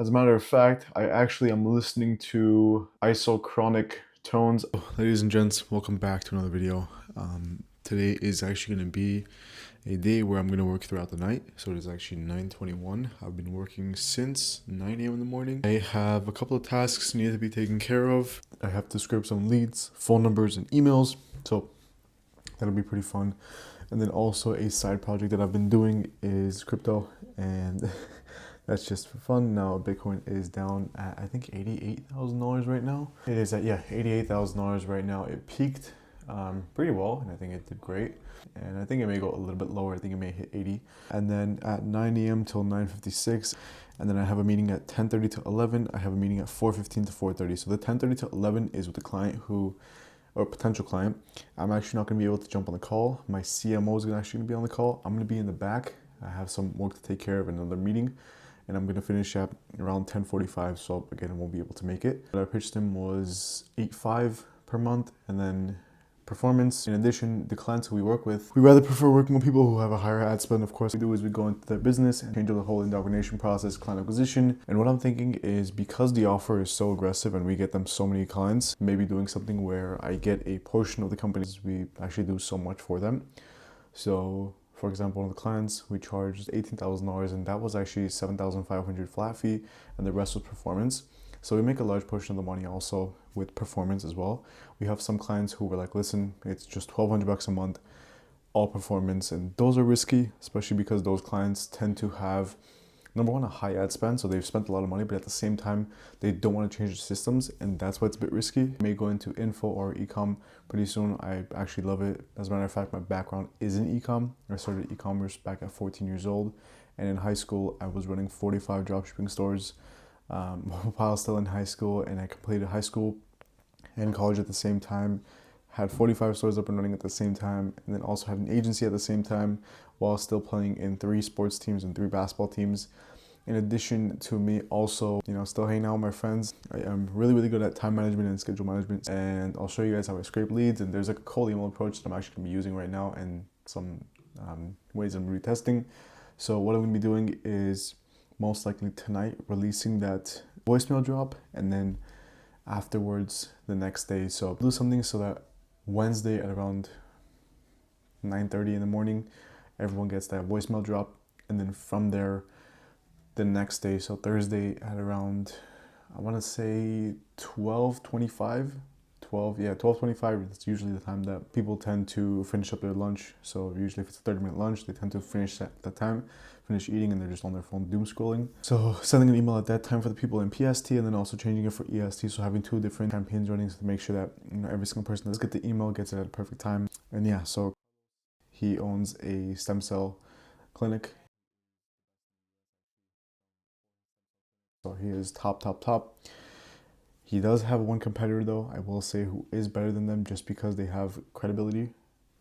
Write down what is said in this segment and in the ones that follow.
As a matter of fact, I actually am listening to isochronic tones. Ladies and gents, welcome back to another video. Today is actually going to be a day where I'm going to work throughout the night. So it is actually 9:21. I've been working since 9 a.m. in the morning. I have a couple of tasks needed to be taken care of. I have to script some leads, phone numbers, and emails. So that'll be pretty fun. And then also a side project that I've been doing is crypto, and that's just for fun. Now Bitcoin is down at I think $88,000 right now. It is at $88,000 right now. It peaked pretty well, and I think it did great. And I think it may go a little bit lower. I think it may hit 80. And then at 9 a.m. till 9:56. And then I have a meeting at 10:30 to 11. I have a meeting at 4:15 to 4:30. So the 10:30 to 11 is with the client or potential client. I'm actually not going to be able to jump on the call. My CMO is actually going to be on the call. I'm going to be in the back. I have some work to take care of, another meeting, and I'm going to finish at around 10:45. So again, I won't be able to make it. What I pitched him was 8.5 per month, and then performance. In addition, the clients who we work with, we rather prefer working with people who have a higher ad spend. Of course, what we do is we go into their business and change the whole indoctrination process, client acquisition. And what I'm thinking is, because the offer is so aggressive and we get them so many clients, maybe doing something where I get a portion of the companies. We actually do so much for them. So for example, one of the clients, we charged $18,000, and that was actually $7,500 flat fee, and the rest was performance. So we make a large portion of the money also with performance as well. We have some clients who were like, listen, it's just $1,200 a month, all performance. And those are risky, especially because those clients tend to have, number one, a high ad spend. So they've spent a lot of money, but at the same time, they don't want to change their systems. And that's why it's a bit risky. I may go into info or ecom pretty soon. I actually love it. As a matter of fact, my background is in ecom. I started e-commerce back at 14 years old. And in high school, I was running 45 dropshipping stores. While still in high school, and I completed high school and college at the same time, had 45 stores up and running at the same time, and then also had an agency at the same time while still playing in 3 sports teams and 3 basketball teams. In addition to me also, still hanging out with my friends. I am really good at time management and schedule management, and I'll show you guys how I scrape leads. And there's like a cold email approach that I'm actually going to be using right now, and some ways I'm retesting. So what I'm going to be doing is most likely tonight releasing that voicemail drop, and then afterwards the next day. So I'll do something so that Wednesday at around 9:30 in the morning, everyone gets that voicemail drop, and then from there the next day, so Thursday at around, I want to say 12:25. 12:25. It's usually the time that people tend to finish up their lunch. So usually if it's a 30-minute lunch, they tend to finish at that time, finish eating, and they're just on their phone doom scrolling. So sending an email at that time for the people in PST, and then also changing it for EST. So having 2 different campaigns running to make sure that every single person does get the email, gets it at a perfect time. And yeah, so he owns a stem cell clinic. So he is top. He does have one competitor though, I will say, who is better than them just because they have credibility.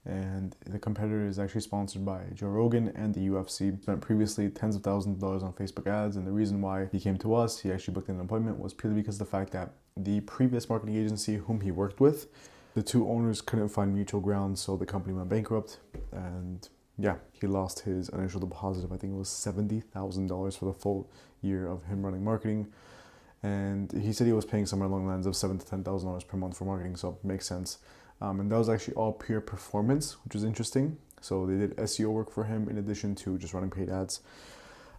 And the competitor is actually sponsored by Joe Rogan and the UFC. Spent previously tens of thousands of dollars on Facebook ads, and the reason why he came to us, he actually booked an appointment, was purely because of the fact that the previous marketing agency whom he worked with, the 2 owners couldn't find mutual ground, so the company went bankrupt. And yeah, he lost his initial deposit of, I think it was $70,000 for the full year of him running marketing. And he said he was paying somewhere along the lines of $7,000 to $10,000 per month for marketing, so it makes sense. And that was actually all pure performance, which was interesting. So they did SEO work for him in addition to just running paid ads.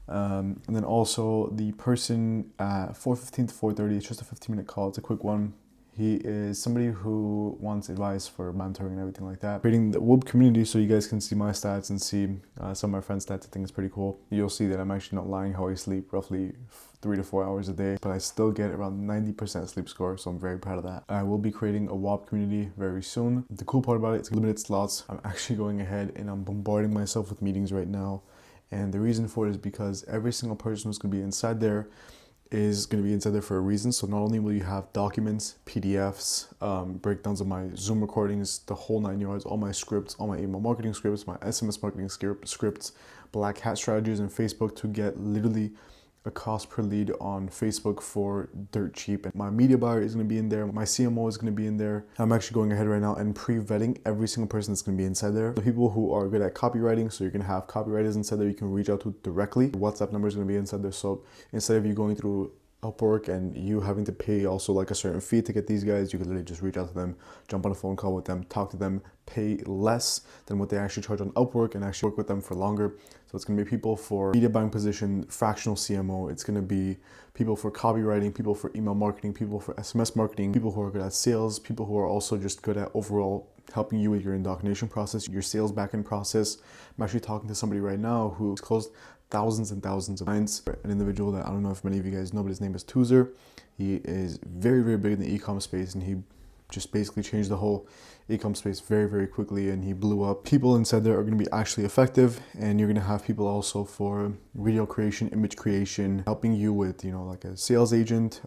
And then also the person at 4:15 to 4:30, it's just a 15-minute call. It's a quick one. He is somebody who wants advice for mentoring and everything like that. Creating the Whoop community so you guys can see my stats and see some of my friends' stats. I think it's pretty cool. You'll see that I'm actually not lying how I sleep, roughly 3 to 4 hours a day, but I still get around 90% sleep score, so I'm very proud of that. I will be creating a WAP community very soon. The cool part about it, it's limited slots. I'm actually going ahead and I'm bombarding myself with meetings right now. And the reason for it is because every single person who's going to be inside there is going to be inside there for a reason. So not only will you have documents, PDFs, breakdowns of my Zoom recordings, the whole 9 yards, all my scripts, all my email marketing scripts, my SMS marketing scripts, black hat strategies, and Facebook to get literally a cost per lead on Facebook for dirt cheap. And my media buyer is going to be in there. My CMO is going to be in there. I'm actually going ahead right now and pre-vetting every single person that's going to be inside there. The people who are good at copywriting, so you're going to have copywriters inside there you can reach out to directly. Your WhatsApp number is going to be inside there. So instead of you going through Upwork and you having to pay also like a certain fee to get these guys, you can literally just reach out to them, jump on a phone call with them, talk to them, pay less than what they actually charge on Upwork, and actually work with them for longer. So it's going to be people for media buying position, fractional CMO. It's going to be people for copywriting, people for email marketing, people for SMS marketing, people who are good at sales, people who are also just good at overall helping you with your indoctrination process, your sales backend process. I'm actually talking to somebody right now who's closed thousands and thousands of clients. An individual that I don't know if many of you guys know, but his name is Tuzer. He is very, very big in the e-com space, and he just basically changed the whole e-com space very, very quickly, and he blew up. People inside there are going to be actually effective, and you're going to have people also for video creation, image creation, helping you with, like a sales agent,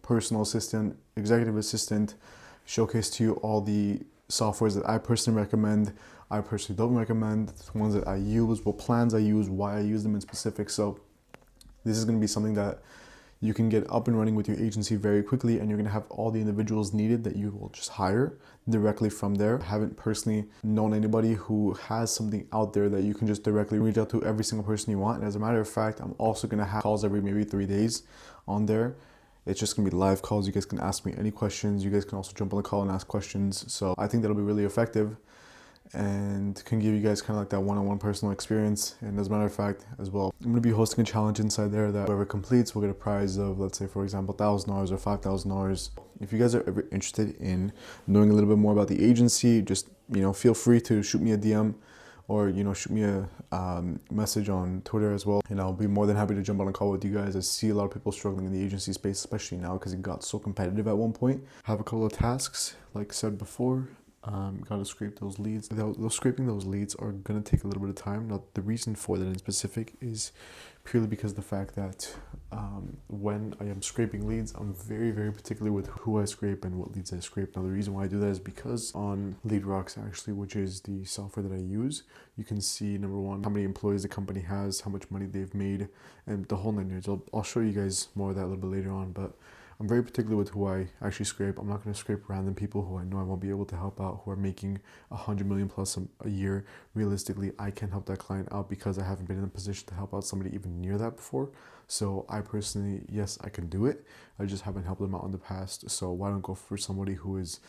personal assistant, executive assistant, showcase to you all the softwares that I personally recommend. I personally don't recommend the ones that I use, what plans I use, why I use them in specific. So this is going to be something that you can get up and running with your agency very quickly, and you're going to have all the individuals needed that you will just hire directly from there. I haven't personally known anybody who has something out there that you can just directly reach out to every single person you want. And as a matter of fact, I'm also going to have calls every maybe 3 days on there. It's just gonna be live calls. You guys can ask me any questions. You guys can also jump on the call and ask questions. So I think that'll be really effective and can give you guys kind of like that one-on-one personal experience. And as a matter of fact as well, I'm going to be hosting a challenge inside there that whoever completes will get a prize of, let's say for example, $1,000 or $5,000. If you guys are ever interested in knowing a little bit more about the agency, just feel free to shoot me a DM or shoot me a message on Twitter as well, and I'll be more than happy to jump on a call with you guys. I see a lot of people struggling in the agency space, especially now because it got so competitive at one point. I have a couple of tasks, like I said before. Gotta scrape those leads. Scraping those leads are gonna take a little bit of time. Now, the reason for that in specific is purely because of the fact that when I am scraping leads, I'm very, very particular with who I scrape and what leads I scrape. Now, the reason why I do that is because on LeadRocks, actually, which is the software that I use, you can see, number one, how many employees the company has, how much money they've made, and the whole 9 yards. I'll show you guys more of that a little bit later on, but I'm very particular with who I actually scrape. I'm not going to scrape random people who I know I won't be able to help out, who are making 100 million plus a year. Realistically, I can't help that client out because I haven't been in a position to help out somebody even near that before. So I personally, yes, I can do it. I just haven't helped them out in the past. So why don't go for somebody who is,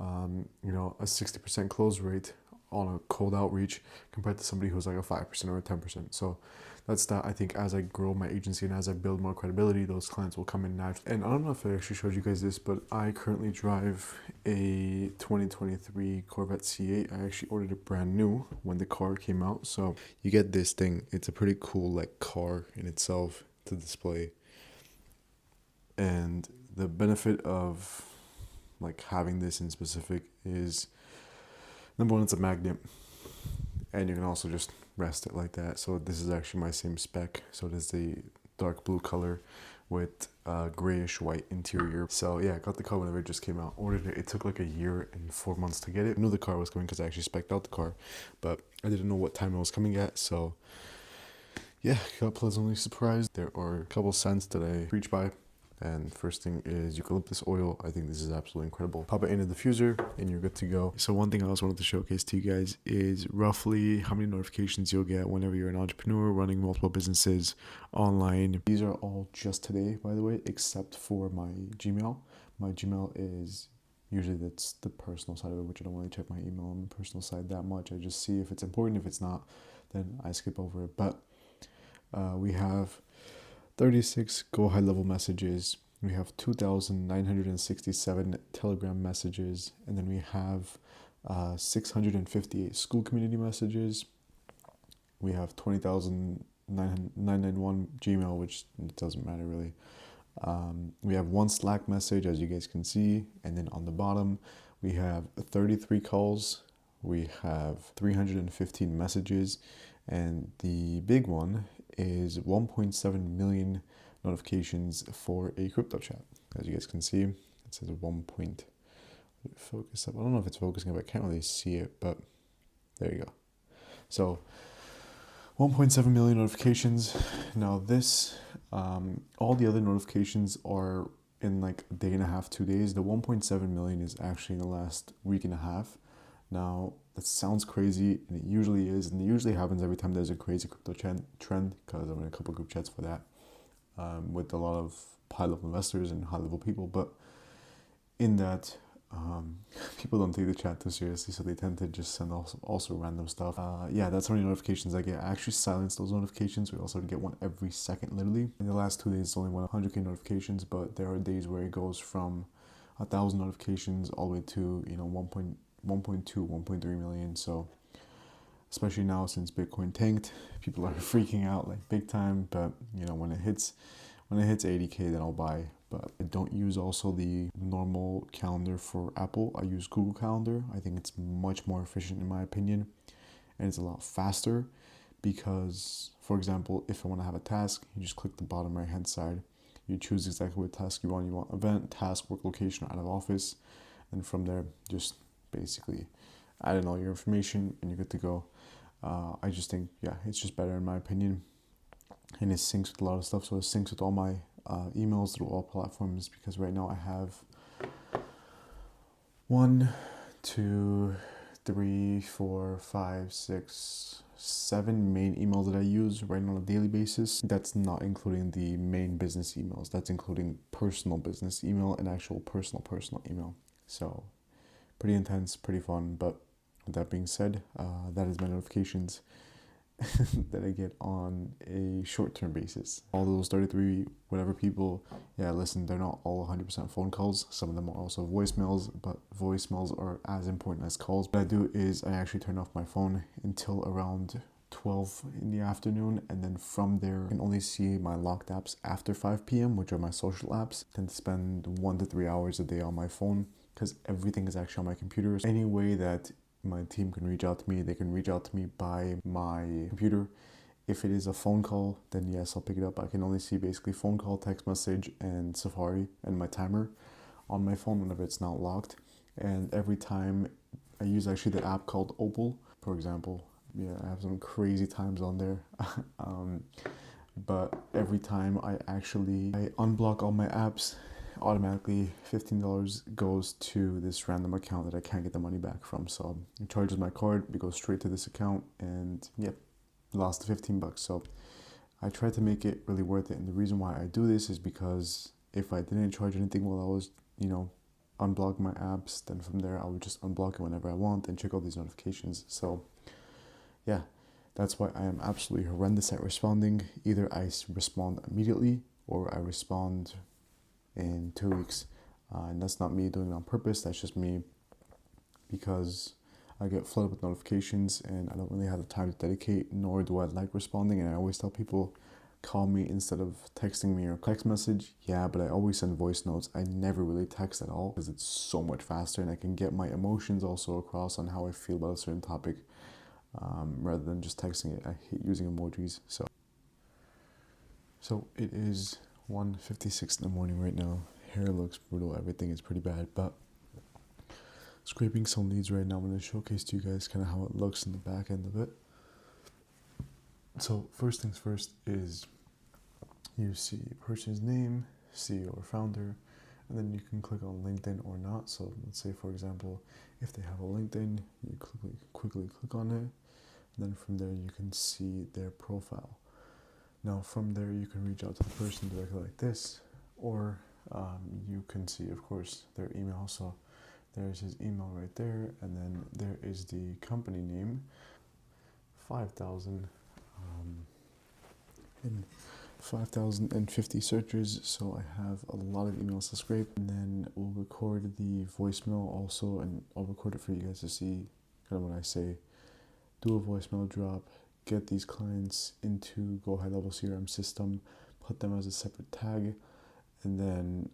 a 60% close rate on a cold outreach compared to somebody who's like a 5% or a 10%. So that's that. I think as I grow my agency and as I build more credibility, those clients will come in naturally. And I don't know if I actually showed you guys this, but I currently drive a 2023 Corvette C8. I actually ordered it brand new when the car came out. So you get this thing. It's a pretty cool like car in itself to display. And the benefit of like having this in specific is, number one, it's a magnet, and you can also just rest it like that. So this is actually my same spec. So it is the dark blue color with grayish white interior. So yeah, I got the car whenever it just came out. Ordered it. It took like a year and 4 months to get it. I knew the car was coming because I actually spec'd out the car, but I didn't know what time it was coming at. So yeah, got pleasantly surprised. There are a couple scents that I reach by. And first thing is eucalyptus oil. I think this is absolutely incredible. Pop it in the diffuser and you're good to go. So one thing I also wanted to showcase to you guys is roughly how many notifications you'll get whenever you're an entrepreneur running multiple businesses online. These are all just today, by the way, except for my Gmail. My Gmail is usually that's the personal side of it, which I don't really check my email on the personal side that much. I just see if it's important. If it's not, then I skip over it. But we have 36 go high level messages. We have 2,967 Telegram messages, and then we have 658 school community messages. We have 20,991 Gmail, which doesn't matter really. We have one Slack message, as you guys can see, and then on the bottom we have 33 calls. We have 315 messages, and the big one is 1.7 million notifications for a crypto chat. As you guys can see, it says 1 point. Focus up. I don't know if it's focusing up. I can't really see it, but there you go. So 1.7 million notifications. Now this, all the other notifications are in like a day and a half, 2 days. The 1.7 million is actually in the last week and a half. Now that sounds crazy, and it usually is, and it usually happens every time there's a crazy crypto trend, because I'm in a couple group chats for that, with a lot of high-level investors and high-level people. But in that, people don't take the chat too seriously, so they tend to just send also random stuff. Yeah, that's how many notifications I get. I actually silence those notifications. We also get one every second, literally. In the last 2 days, it's only 100k notifications, but there are days where it goes from 1,000 notifications all the way to 1.2, 1.3 million. So especially now since Bitcoin tanked, people are freaking out like big time. But when it hits 80k, then I'll buy. But I don't use also the normal calendar for Apple. I use Google Calendar. I think it's much more efficient in my opinion, and it's a lot faster because, for example, if I want to have a task, you just click the bottom right hand side. You choose exactly what task you want. You want event, task, work location, or out of office. And from there, just basically add in all your information and you're good to go. I just think, yeah, it's just better in my opinion. And it syncs with a lot of stuff. So it syncs with all my emails through all platforms, because right now I have 1, 2, 3, 4, 5, 6, 7 main emails that I use right now on a daily basis. That's not including the main business emails. That's including personal business email and actual personal email. So pretty intense, pretty fun. But with that being said, that is my notifications that I get on a short-term basis. All those 33 whatever people, yeah, listen, they're not all 100% phone calls. Some of them are also voicemails, but voicemails are as important as calls. What I do is I actually turn off my phone until around 12 in the afternoon, and then from there I can only see my locked apps after 5 p.m., which are my social apps. I tend to spend 1 to 3 hours a day on my phone because everything is actually on my computer. Any way that my team can reach out to me, they can reach out to me by my computer. If it is a phone call, then yes, I'll pick it up. I can only see basically phone call, text message, and Safari and my timer on my phone whenever it's not locked. And every time I use actually the app called Opal, for example. Yeah, I have some crazy times on there. But every time I unblock all my apps, automatically $15 goes to this random account that I can't get the money back from. So it charges my card, it goes straight to this account, and yep, lost the $15. So I tried to make it really worth it. And the reason why I do this is because if I didn't charge anything while I was, unblocking my apps, then from there I would just unblock it whenever I want and check all these notifications. So yeah, that's why I am absolutely horrendous at responding. Either I respond immediately or I respond in 2 weeks. And that's not me doing it on purpose. That's just me because I get flooded with notifications and I don't really have the time to dedicate, nor do I like responding. And I always tell people, call me instead of texting me or text message. Yeah, but I always send voice notes. I never really text at all because it's so much faster and I can get my emotions also across on how I feel about a certain topic, rather than just texting it. I hate using emojis. So it is 1:56 in the morning right now. Hair looks brutal. Everything is pretty bad, but scraping some leads right now. I'm going to showcase to you guys kind of how it looks in the back end of it. So first things first is you see person's name, CEO or founder, and then you can click on LinkedIn or not. So let's say, for example, if they have a LinkedIn, you quickly click on it, and then from there you can see their profile. Now from there you can reach out to the person directly like this, or you can see, of course, their email. So there's his email right there, and then there is the company name, 5,000 and 5,050 searches. So I have a lot of emails to scrape, and then we'll record the voicemail also, and I'll record it for you guys to see kind of what I say. Do a voicemail drop, get these clients into Go High Level CRM system, put them as a separate tag, and then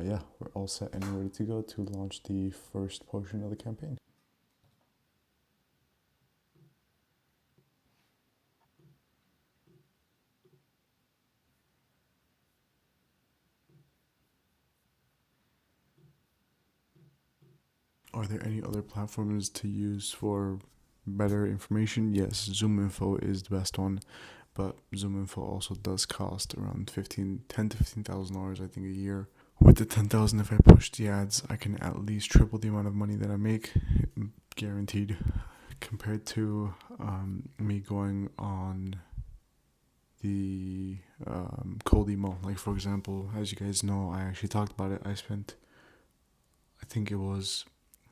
yeah, we're all set and ready to go to launch the first portion of the campaign. Are there any other platforms to use for better information, yes, Zoom Info is the best one, but Zoom Info also does cost around $10 to $15,000, I think, a year. With the 10,000, if I push the ads, I can at least triple the amount of money that I make, guaranteed, compared to me going on the cold email. Like, for example, as you guys know, I actually talked about it. I spent, I think it was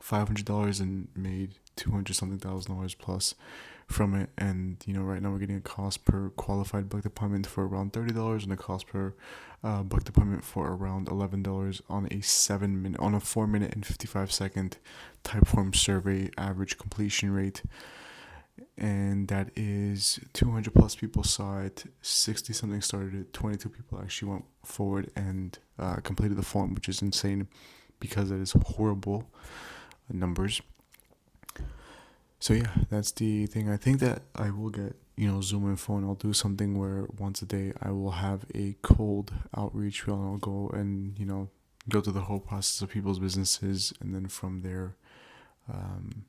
$500 and made 200 something thousand dollars plus from it. And right now we're getting a cost per qualified book appointment for around $30 and a cost per book appointment for around $11 on a 4 minute and 55-second type form survey average completion rate. And that is 200 plus people saw it, 60 something started it, 22 people actually went forward and completed the form, which is insane because that is horrible numbers. So yeah, that's the thing. I think that I will get Zoom Info, and I'll do something where once a day I will have a cold outreach where I'll go and go through the whole process of people's businesses, and then from there kind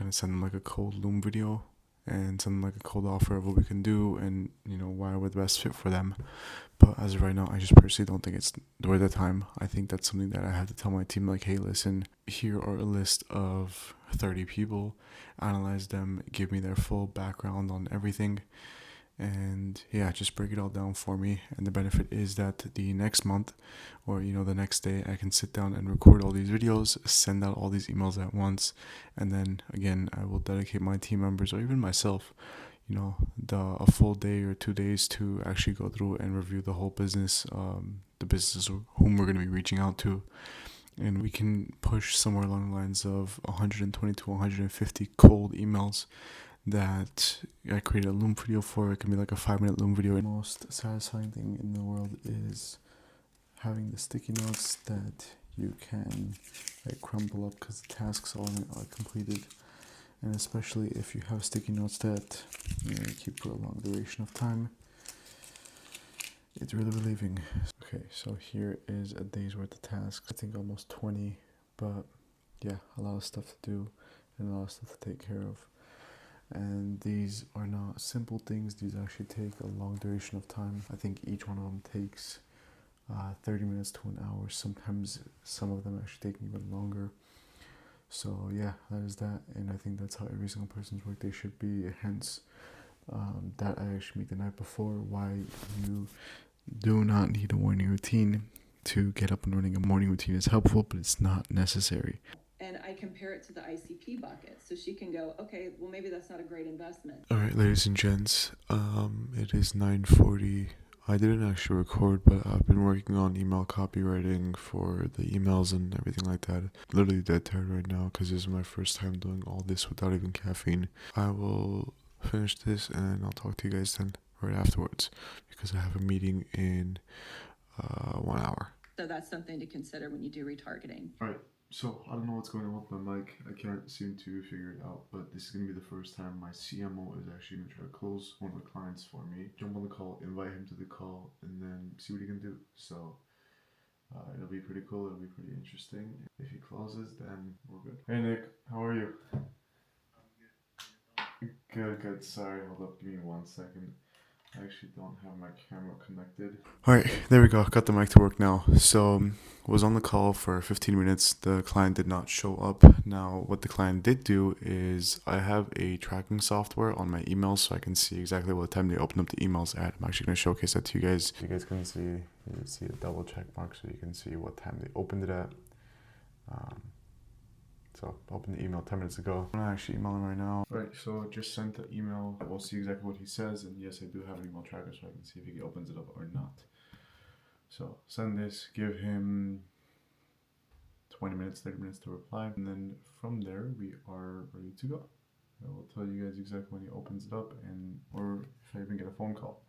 of send them like a cold Loom video and send them like a cold offer of what we can do and why we're the best fit for them. But as of right now, I just personally don't think it's worth the time. I think that's something that I have to tell my team, like, hey, listen, here are a list of 30 people, analyze them, give me their full background on everything, and yeah, just break it all down for me. And the benefit is that the next month or the next day, I can sit down and record all these videos, send out all these emails at once, and then again I will dedicate my team members or even myself a full day or 2 days to actually go through and review the whole business, the businesses whom we're going to be reaching out to. And we can push somewhere along the lines of 120 to 150 cold emails that I created a Loom video for. It can be like a 5-minute Loom video. The most satisfying thing in the world is having the sticky notes that you can crumble up because the tasks all in it are completed. And especially if you have sticky notes that you keep for a long duration of time, it's really relieving. Okay, so here is a day's worth of tasks. I think almost 20, but yeah, a lot of stuff to do and a lot of stuff to take care of. And these are not simple things. These actually take a long duration of time. I think each one of them takes 30 minutes to an hour. Sometimes some of them actually take even longer. So yeah, that is that, and I think that's how every single person's workday should be. Hence, that I actually meet the night before. Why you do not need a morning routine to get up and running. A morning routine is helpful, but it's not necessary. And I compare it to the ICP bucket, so she can go, okay, well maybe that's not a great investment. All right, ladies and gents, it is 9:40. I didn't actually record, but I've been working on email copywriting for the emails and everything like that. Literally dead tired right now because this is my first time doing all this without even caffeine. I will finish this and I'll talk to you guys then right afterwards because I have a meeting in 1 hour. So that's something to consider when you do retargeting. All right. So I don't know what's going on with my mic. I can't seem to figure it out, but this is going to be the first time my CMO is actually going to try to close one of the clients for me. Jump on the call, invite him to the call, and then see what he can do. So it'll be pretty cool. It'll be pretty interesting. If he closes, then we're good. Hey Nick, how are you? Good, good. Sorry, hold up. Give me 1 second. I actually don't have my camera connected. Alright, there we go. Got the mic to work now. So, was on the call for 15 minutes. The client did not show up. Now, what the client did do is I have a tracking software on my emails so I can see exactly what time they opened up the emails at. I'm actually going to showcase that to you guys. You guys can see, a double check mark so you can see what time they opened it at. So, opened the email 10 minutes ago. I'm actually emailing right now. Alright, so just sent the email. We'll see exactly what he says. And yes, I do have an email tracker so I can see if he opens it up or not. So, send this, give him 20 minutes, 30 minutes to reply. And then from there, we are ready to go. I will tell you guys exactly when he opens it up or if I even get a phone call.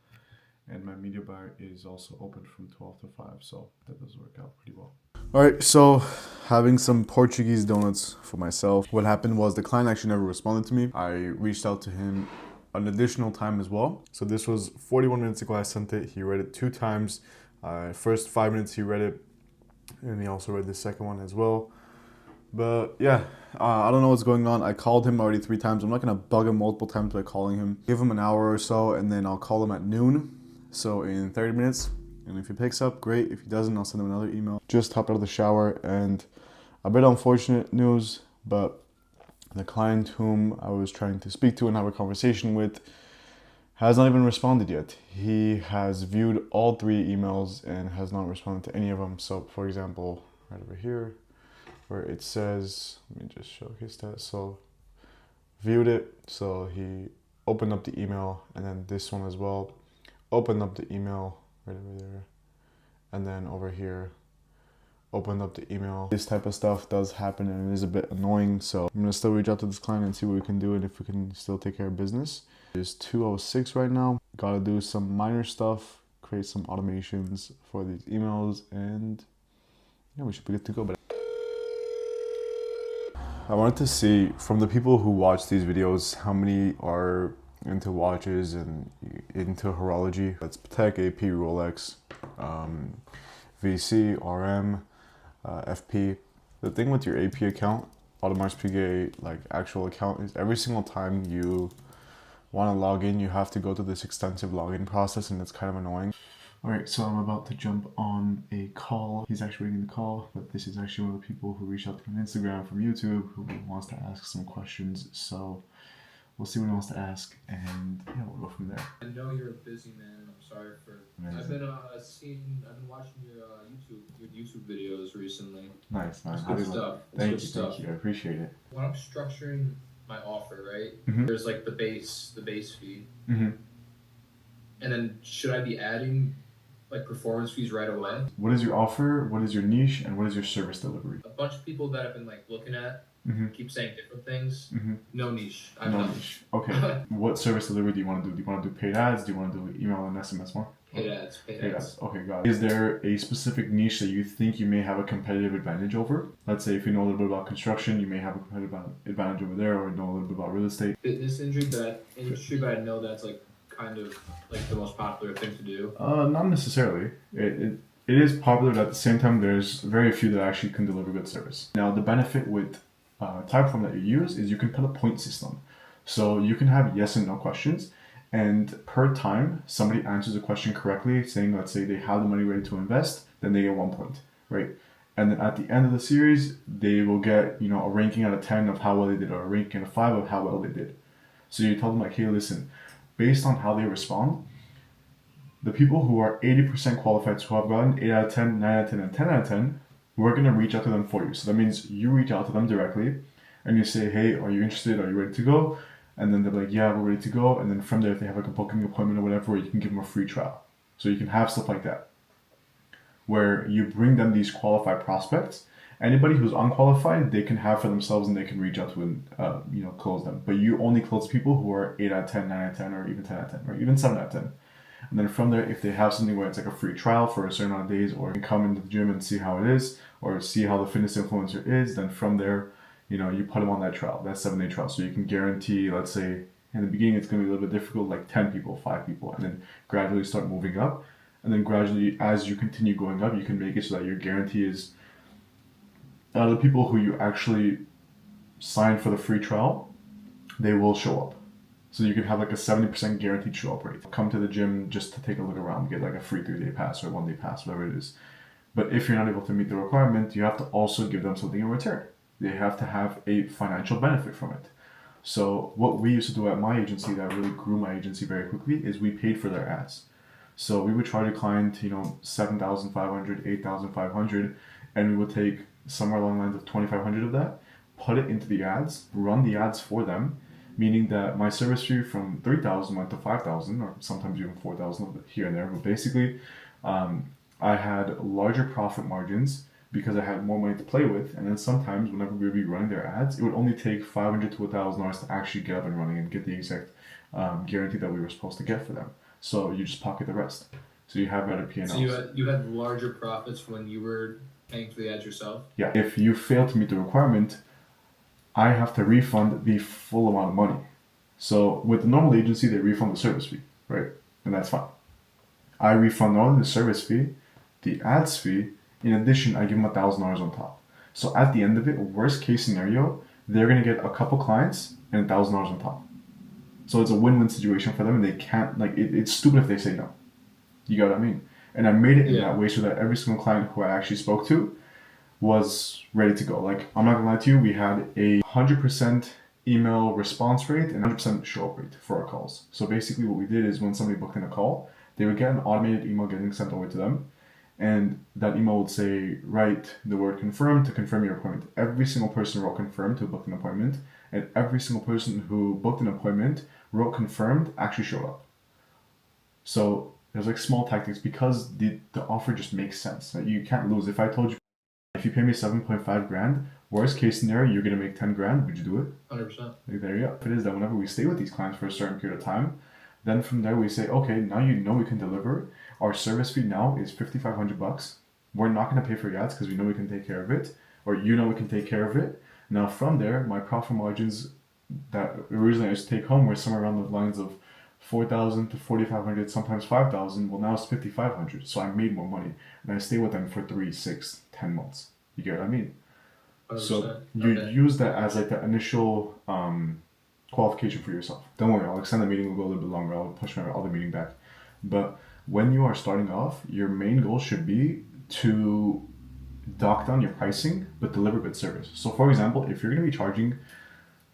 And my media buyer is also open from 12 to 5, so that does work out pretty well. Alright, so having some Portuguese donuts for myself. What happened was the client actually never responded to me. I reached out to him an additional time as well. So this was 41 minutes ago I sent it. He read it 2 times. First 5 minutes he read it, and he also read the second one as well. But yeah, I don't know what's going on. I called him already 3 times. I'm not gonna bug him multiple times by calling him. Give him an hour or so, and then I'll call him at noon. So in 30 minutes. And if he picks up, great. If he doesn't, I'll send him another email. Just hopped out of the shower, and a bit unfortunate news, but the client whom I was trying to speak to and have a conversation with has not even responded yet. He has viewed all 3 emails and has not responded to any of them. So, for example, right over here, where it says, let me just showcase that. So, viewed it. So, he opened up the email, and then this one as well. Opened up the email right over there. And then over here, opened up the email. This type of stuff does happen and it is a bit annoying. So I'm gonna still reach out to this client and see what we can do and if we can still take care of business. It's 2:06 right now. Gotta do some minor stuff, create some automations for these emails, and yeah, we should be good to go. But I wanted to see from the people who watch these videos, how many are into watches and into horology. That's Patek, AP, Rolex, VC, RM, FP. The thing with your AP account, Audemars Piguet, like actual account, is every single time you want to log in, you have to go through this extensive login process, and it's kind of annoying. All right, so I'm about to jump on a call. He's actually waiting the call, but this is actually one of the people who reached out to me on Instagram from YouTube who wants to ask some questions. So we'll see what he wants to ask, and yeah, we'll go from there. I know you're a busy man. I'm sorry for. Amazing. I've been watching your YouTube videos recently. Nice, man. It's good stuff. Thank you. I appreciate it. When I'm structuring my offer, right? Mhm. There's like the base fee, Mm-hmm. and then should I be adding like performance fees right away? What is your offer? What is your niche? And what is your service delivery? A bunch of people that I've been like looking at Mm-hmm. keep saying different things. Mm-hmm. No niche. No niche. Okay. What service delivery do you want to do? Do you want to do paid ads? Do you want to do email and SMS more? Paid ads. Paid ads. Okay, got it. Is there a specific niche that you think you may have a competitive advantage over? Let's say if you know a little bit about construction, you may have a competitive advantage over there, or know a little bit about real estate. Fitness industry, but I know that's like kind of like the most popular thing to do. Not necessarily. It is popular, but at the same time, there's very few that actually can deliver good service. Now, the benefit with Typeform that you use is you can put a point system. So you can have yes and no questions, and per time somebody answers a question correctly, saying, let's say they have the money ready to invest, then they get 1 point, right? And then at the end of the series, they will get, a ranking out of 10 of how well they did, or a ranking out of 5 of how well they did. So you tell them like, hey, listen, based on how they respond, the people who are 80% qualified, who have gotten 8 out of 10, 9 out of 10, and 10 out of 10, we're going to reach out to them for you. So that means you reach out to them directly and you say, hey, are you interested? Are you ready to go? And then they're like, yeah, we're ready to go. And then from there, if they have like a booking appointment or whatever, you can give them a free trial. So you can have stuff like that, where you bring them these qualified prospects. Anybody who's unqualified, they can have for themselves and they can reach out to and close them. But you only close people who are 8 out of 10, 9 out of 10, or even 10 out of 10, or even 7 out of 10. And then from there, if they have something where it's like a free trial for a certain amount of days, or you can come into the gym and see how it is, or see how the fitness influencer is, then from there, you put them on that trial, that 7-day trial. So you can guarantee, let's say, in the beginning, it's going to be a little bit difficult, like 10 people, 5 people, and then gradually start moving up. And then gradually, as you continue going up, you can make it so that your guarantee is, out of the people who you actually sign for the free trial, they will show up. So you can have like a 70% guaranteed show up rate. Come to the gym just to take a look around, get like a free 3-day pass or 1-day pass, whatever it is. But if you're not able to meet the requirement, you have to also give them something in return. They have to have a financial benefit from it. So what we used to do at my agency that really grew my agency very quickly is we paid for their ads. So we would charge a client, 7,500, 8,500, and we would take somewhere along the lines of 2,500 of that, put it into the ads, run the ads for them, meaning that my service fee from 3,000 went to 5,000, or sometimes even 4,000 here and there. But basically, I had larger profit margins because I had more money to play with. And then sometimes whenever we would be running their ads, it would only take $500 to $1,000 to actually get up and running and get the exact guarantee that we were supposed to get for them. So you just pocket the rest. So you have better P&Ls. So you had larger profits when you were paying for the ads yourself? Yeah. If you fail to meet the requirement, I have to refund the full amount of money. So with the normal agency, they refund the service fee, right? And that's fine. I refund not only the service fee, the ads fee. In addition, I give them $1,000 on top. So at the end of it, worst case scenario, they're gonna get a couple clients and $1,000 on top. So it's a win-win situation for them, and they can't it's stupid if they say no. You get what I mean? And I made it in that way so that every single client who I actually spoke to was ready to go. Like, I'm not gonna lie to you, we had a 100% email response rate and 100% show up rate for our calls. So basically what we did is when somebody booked in a call, they would get an automated email getting sent over to them, and that email would say, write the word confirm to confirm your appointment. Every single person wrote confirmed who booked an appointment, and every single person who booked an appointment wrote confirmed actually showed up. So there's like small tactics because the offer just makes sense. Like, you can't lose. If I told you, if you pay me 7.5 grand, worst case scenario, you're gonna make 10 grand, would you do it? 100%. Like, there you go. If it is that whenever we stay with these clients for a certain period of time, then from there we say, okay, now you know we can deliver. Our service fee now is $5,500. We're not gonna pay for your ads because we know we can take care of it, or you know we can take care of it. Now from there, my profit margins that originally I used to take home were somewhere around the lines of 4,000 to 4,500, sometimes 5,000. Well, now it's 5,500. So I made more money, and I stay with them for 3, 6, 10 months. You get what I mean? 100%. So you use that as like the initial qualification for yourself. Don't worry, I'll extend the meeting. We'll go a little bit longer. I'll push my other meeting back. But when you are starting off, your main goal should be to dock down your pricing, but deliver good service. So for example, if you're going to be charging,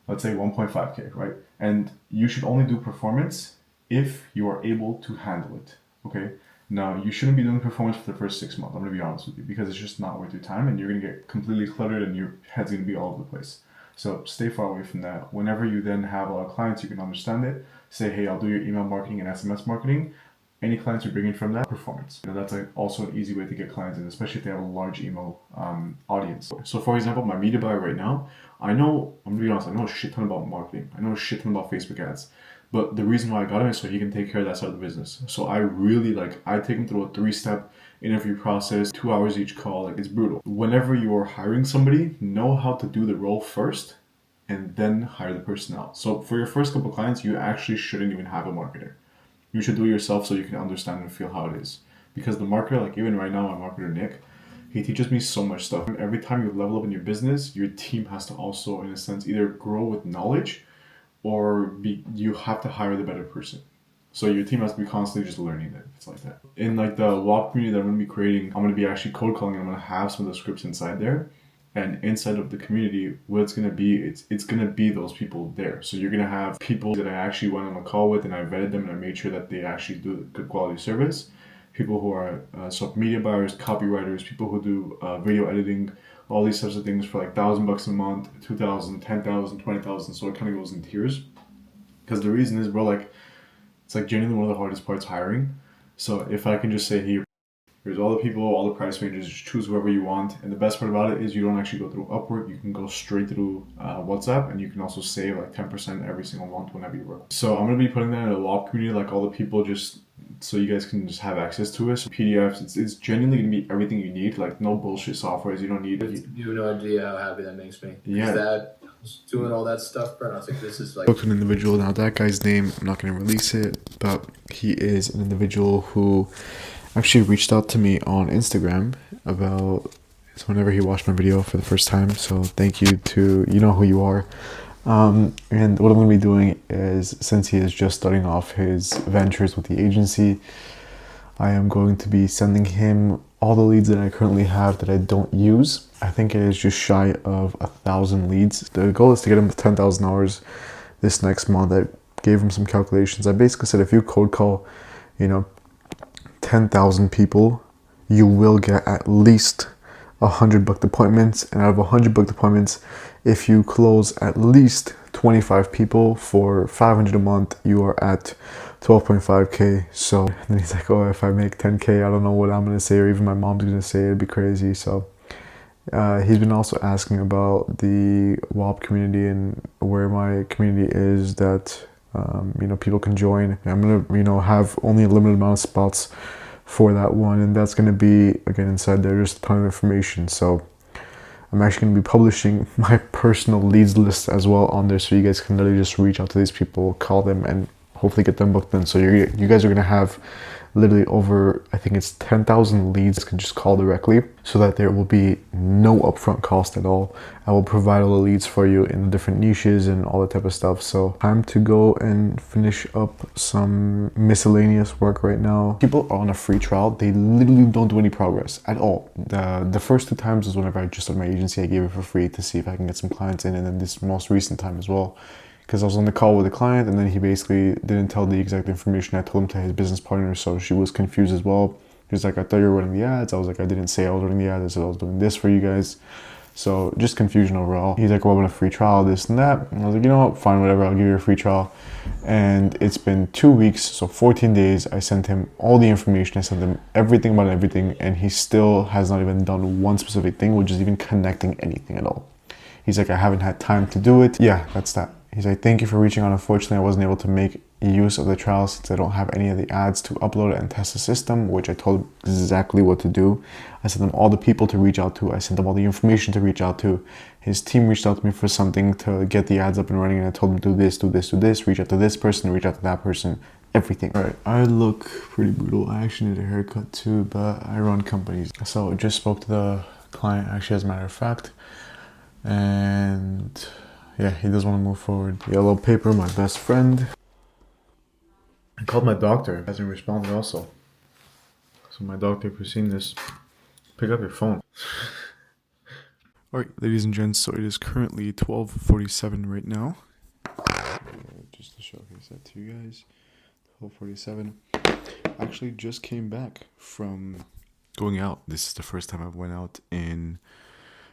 let's say 1.5K, right? And you should only do performance if you are able to handle it, okay? Now, you shouldn't be doing performance for the first 6 months, I'm gonna be honest with you, because it's just not worth your time and you're gonna get completely cluttered and your head's gonna be all over the place. So stay far away from that. Whenever you then have a lot of clients, you can understand it. Say, hey, I'll do your email marketing and SMS marketing. Any clients you bring in from that, performance. That's like also an easy way to get clients in, especially if they have a large email audience. So for example, my media buyer right now, I'm gonna be honest, I know a shit ton about marketing. I know a shit ton about Facebook ads. But the reason why I got him is so he can take care of that side of the business. So I really I take him through a 3-step interview process, 2 hours each call. Like, it's brutal. Whenever you are hiring somebody, know how to do the role first and then hire the person out. So for your first couple clients, you actually shouldn't even have a marketer. You should do it yourself so you can understand and feel how it is. Because the marketer, like even right now, my marketer Nick, he teaches me so much stuff. Every time you level up in your business, your team has to also, in a sense, either grow with knowledge or you have to hire the better person. So your team has to be constantly just learning it. It's like that. In like the WAP community that I'm going to be creating, I'm going to be actually cold calling and I'm going to have some of the scripts inside there. And inside of the community, what it's going to be, it's going to be those people there. So you're going to have people that I actually went on a call with and I vetted them and I made sure that they actually do good quality service. People who are social media buyers, copywriters, people who do video editing, all these types of things for like $1,000 a month, 2,000, 10,000, 20,000. So it kind of goes in tiers. Because the reason is, bro, like, it's like genuinely one of the hardest parts hiring. So if I can just say, here, here's all the people, all the price ranges, just choose whoever you want. And the best part about it is you don't actually go through Upwork. You can go straight through WhatsApp, and you can also save like 10% every single month whenever you work. So I'm going to be putting that in a WAP community, like all the people, just so you guys can just have access to it. So PDFs, it's genuinely going to be everything you need, like no bullshit softwares. You don't need it. You have no idea how happy that makes me. Yeah. That doing all that stuff, bro. I was like, this is like. Spoke to an individual. Now that guy's name, I'm not going to release it, but he is an individual who actually reached out to me on Instagram about whenever he watched my video for the first time. So thank you to, you know who you are. And what I'm going to be doing is, since he is just starting off his ventures with the agency, I am going to be sending him all the leads that I currently have that I don't use. I think it is just shy of 1,000 leads. The goal is to get him to 10,000 hours this next month. I gave him some calculations. I basically said if you cold call, 10,000 people, you will get at least 100 booked appointments, and out of 100 booked appointments, if you close at least 25 people for 500 a month, you are at 12.5k. So then he's like, oh, if I make 10k, I don't know what I'm gonna say, or even my mom's gonna say. It'd be crazy. So he's been also asking about the WAP community and where my community is that people can join. I'm gonna have only a limited amount of spots for that one, and that's going to be, again, inside there just a ton of information. So I'm actually going to be publishing my personal leads list as well on there, so you guys can literally just reach out to these people, call them, and hopefully get them booked in. So you guys are going to have literally over, I think it's 10,000 leads can just call directly, so that there will be no upfront cost at all. I will provide all the leads for you in the different niches and all that type of stuff. So time to go and finish up some miscellaneous work right now. People are on a free trial. They literally don't do any progress at all. The first 2 times is whenever I just started my agency, I gave it for free to see if I can get some clients in, and then this most recent time as well, because I was on the call with a client and then he basically didn't tell the exact information I told him to his business partner, so she was confused as well. He was like, I thought you were running the ads. I was like, I didn't say I was running the ads. I said I was doing this for you guys. So just confusion overall. He's like, well, I'm on a free trial, this and that. And I was like, you know what, fine, whatever, I'll give you a free trial. And it's been 2 weeks, so 14 days. I sent him all the information. I sent him everything about everything, and he still has not even done one specific thing, which is even connecting anything at all. He's like, I haven't had time to do it. Yeah, that's that. He's like, thank you for reaching out. Unfortunately, I wasn't able to make use of the trial since I don't have any of the ads to upload and test the system, which I told him exactly what to do. I sent him all the people to reach out to. I sent him all the information to reach out to. His team reached out to me for something to get the ads up and running, and I told him, do this, do this, do this, reach out to this person, reach out to that person, everything. All right, I look pretty brutal. I actually need a haircut too, but I run companies. So I just spoke to the client, actually, as a matter of fact. And yeah, he does want to move forward. Yellow paper, my best friend. I called my doctor, hasn't responded also. So my doctor, if you've seen this, pick up your phone. Alright, ladies and gents, so it is currently 12:47 right now. Just to showcase that to you guys. 12:47. Actually just came back from going out. This is the first time I've went out in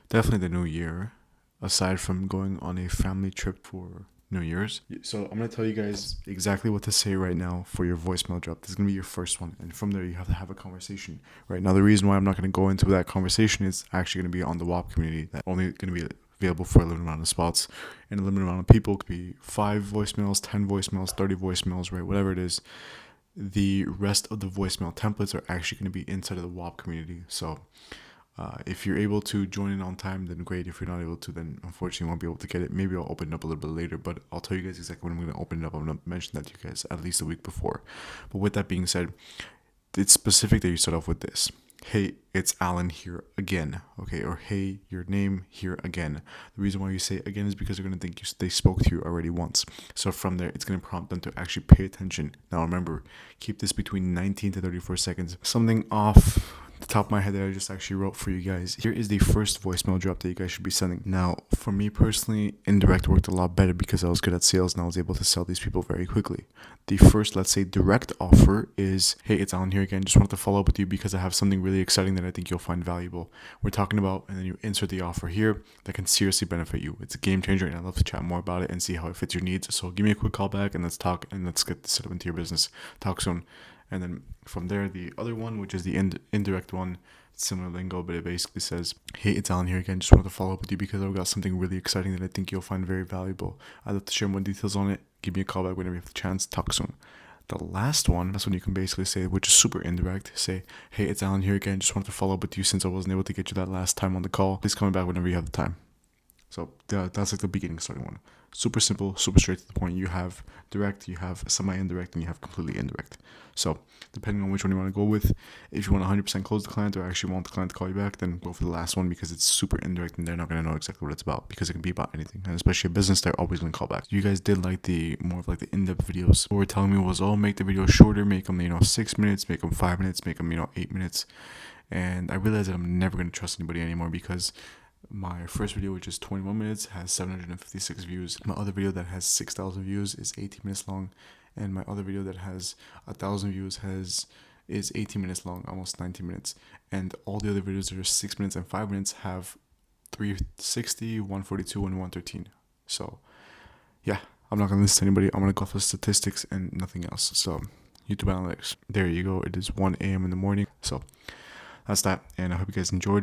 definitely the new year, aside from going on a family trip for New Year's. So I'm going to tell you guys exactly what to say right now for your voicemail drop. This is going to be your first one, and from there you have to have a conversation. Right now, the reason why I'm not going to go into that conversation is actually going to be on the WAP community. That only going to be available for a limited amount of spots and a limited amount of people. It could be 5 voicemails, 10 voicemails, 30 voicemails, right? Whatever it is. The rest of the voicemail templates are actually going to be inside of the WAP community. So if you're able to join in on time, then great. If you're not able to, then unfortunately you won't be able to get it. Maybe I'll open it up a little bit later, but I'll tell you guys exactly when I'm going to open it up. I'm going to mention that to you guys at least a week before. But with that being said, it's specific that you start off with this. Hey, it's Alan here again, okay? Or hey, your name here again. The reason why you say again is because they're going to think they spoke to you already once. So from there, it's going to prompt them to actually pay attention. Now remember, keep this between 19 to 34 seconds. Something off the top of my head that I just actually wrote for you guys. Here is the first voicemail drop that you guys should be sending. Now, for me personally, indirect worked a lot better because I was good at sales and I was able to sell these people very quickly. The first, let's say, direct offer is, hey, it's Alan here again. Just wanted to follow up with you because I have something really exciting that I think you'll find valuable. We're talking about, and then you insert the offer here that can seriously benefit you. It's a game changer and I'd love to chat more about it and see how it fits your needs. So give me a quick call back and let's talk and let's get this set up into your business. Talk soon. And then from there, the other one, which is the indirect one, similar lingo, but it basically says, hey, it's Alan here again. Just wanted to follow up with you because I've got something really exciting that I think you'll find very valuable. I'd love to share more details on it. Give me a call back whenever you have the chance. Talk soon. The last one, that's when you can basically say, which is super indirect, say, hey, it's Alan here again. Just wanted to follow up with you since I wasn't able to get you that last time on the call. Please call me back whenever you have the time. So that's like the beginning starting one. Super simple, super straight to the point. You have direct, you have semi-indirect, and you have completely indirect. So depending on which one you want to go with, if you want to 100% close the client or actually want the client to call you back, then go for the last one because it's super indirect and they're not going to know exactly what it's about because it can be about anything. And especially a business, they're always going to call back. You guys did like the more of like the in-depth videos. What we're telling me was, oh, make the video shorter, make them, 6 minutes, make them 5 minutes, make them, 8 minutes. And I realized that I'm never going to trust anybody anymore because my first video, which is 21 minutes, has 756 views. My other video that has 6,000 views is 18 minutes long. And my other video that has 1,000 views is 18 minutes long, almost 19 minutes. And all the other videos that are 6 minutes and 5 minutes have 360, 142, and 113. So yeah, I'm not going to listen to anybody. I'm going to go for statistics and nothing else. So YouTube analytics. There you go. It is 1 a.m. in the morning. So that's that. And I hope you guys enjoyed.